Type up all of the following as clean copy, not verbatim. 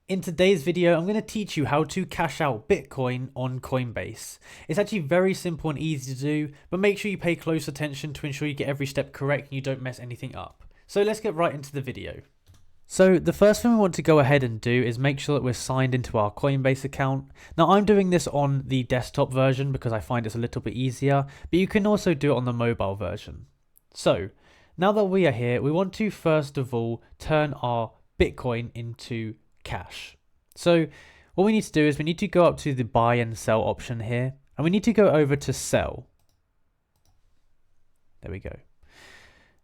In today's video, I'm going to teach you how to cash out Bitcoin on Coinbase. It's actually very simple and easy to do, but make sure you pay close attention to ensure you get every step correct and you don't mess anything up. So let's get right into the video. So the first thing we want to go ahead and do is make sure that we're signed into our Coinbase account. Now I'm doing this on the desktop version because I find it's a little bit easier, but you can also do it on the mobile version. So now that we are here, we want to first of all turn our Bitcoin into cash. So what we need to do is we need to go up to the buy and sell option here, and we need to go over to sell. There we go.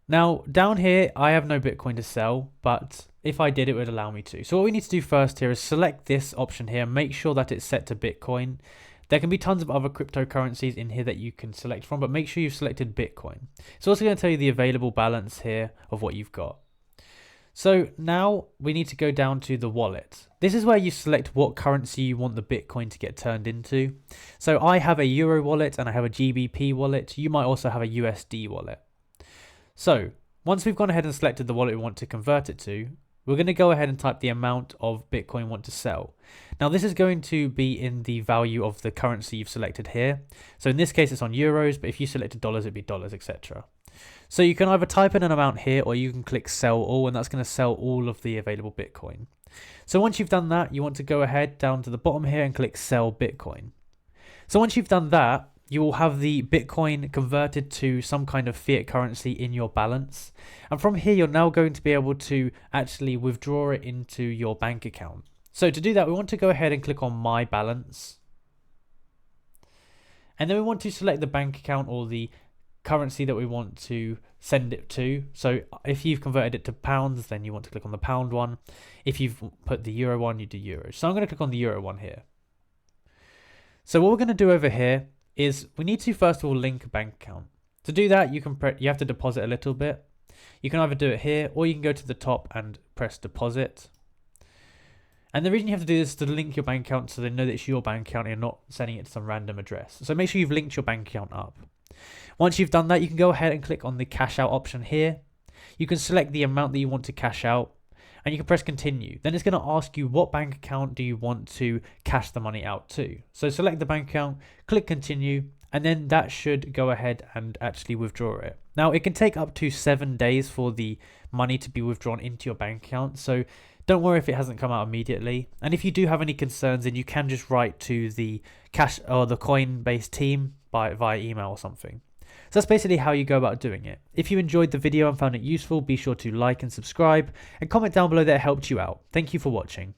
Now down here I have no Bitcoin to sell, but if I did it would allow me to. So what we need to do first here is select this option here, make sure that it's set to Bitcoin. There can be tons of other cryptocurrencies in here that you can select from, but make sure you've selected Bitcoin. It's also going to tell you the available balance here of what you've got. So now we need to go down to the wallet. This is where you select what currency you want the Bitcoin to get turned into. So I have a Euro wallet and I have a GBP wallet. You might also have a USD wallet. So once we've gone ahead and selected the wallet we want to convert it to, we're going to go ahead and type the amount of Bitcoin we want to sell. Now this is going to be in the value of the currency you've selected here. So in this case it's on euros, but if you selected dollars it'd be dollars, etc. So you can either type in an amount here or you can click sell all, and that's going to sell all of the available Bitcoin. So once you've done that, you want to go ahead down to the bottom here and click sell Bitcoin. So once you've done that, you will have the Bitcoin converted to some kind of fiat currency in your balance. And from here, you're now going to be able to actually withdraw it into your bank account. So to do that, we want to go ahead and click on My Balance. And then we want to select the bank account or the currency that we want to send it to. So if you've converted it to pounds, then you want to click on the pound one. If you've put the euro one, you do euros. So I'm going to click on the euro one here. So what we're going to do over here is we need to first of all link a bank account. To do that, you have to deposit a little bit. You can either do it here or you can go to the top and press deposit. And the reason you have to do this is to link your bank account so they know that it's your bank account and you're not sending it to some random address. So make sure you've linked your bank account up. Once you've done that, you can go ahead and click on the cash out option here. You can select the amount that you want to cash out and you can press continue. Then it's going to ask you what bank account do you want to cash the money out to. So select the bank account, click continue, and then that should go ahead and actually withdraw it. Now it can take up to 7 days for the money to be withdrawn into your bank account. So don't worry if it hasn't come out immediately. And if you do have any concerns, then you can just write to the cash or the Coinbase team via email or something. So that's basically how you go about doing it. If you enjoyed the video and found it useful, be sure to like and subscribe and comment down below that it helped you out. Thank you for watching.